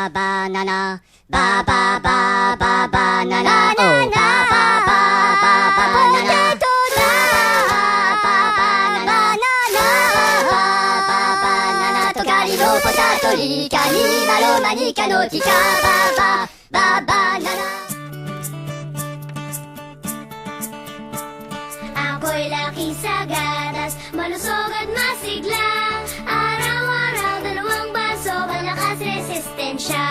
Banana, ba ba ba ba banana, oh ba ba ba ba banana, Tocari no potato, Rica ni malo manica nautica, ba ba ba banana. Ako'y laki sa gatas, malusog at masigla. Araw-araw, 2 baso, malakas resistensya.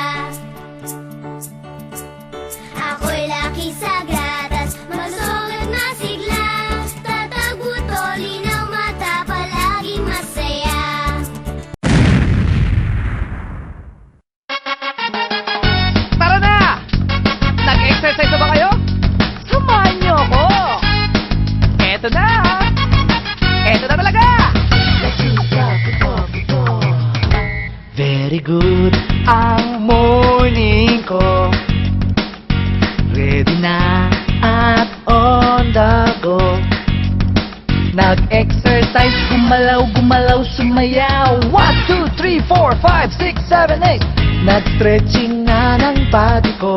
Ako'y laki sa gatas, malusog at masigla. Tatagbuto, linaw mata, palaging masaya. Tara na! Nag-exercise na ba kayo? Samahan niyo ako! Eto na! Eto na talaga! Very good ang morning ko. Ready na at on the go. Nag-exercise, gumalaw-gumalaw, sumayaw. 1, 2, 3, 4, 5, 6, 7, 8. Nag-stretching na ng body ko.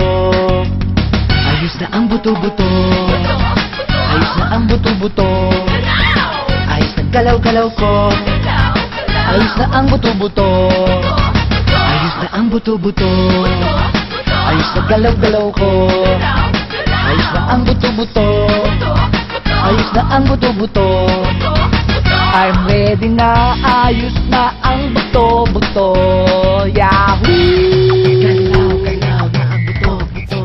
Ayos na ang buto-buto. Ayos na ang buto-buto. Ayos na galaw-galaw ko. Ayos na ang buto-buto. Ayos na ang buto-buto. Ayos na galaw-galaw ko. Ayos na ang buto-buto. Ayos na ang buto-buto. I'm ready na. Ayos na ang buto-buto. Yahoo! Galaw-galaw na ang buto-buto.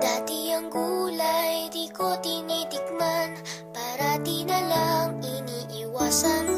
Dati ang gulay di ko tinitikman, para di na lang iniiwasan.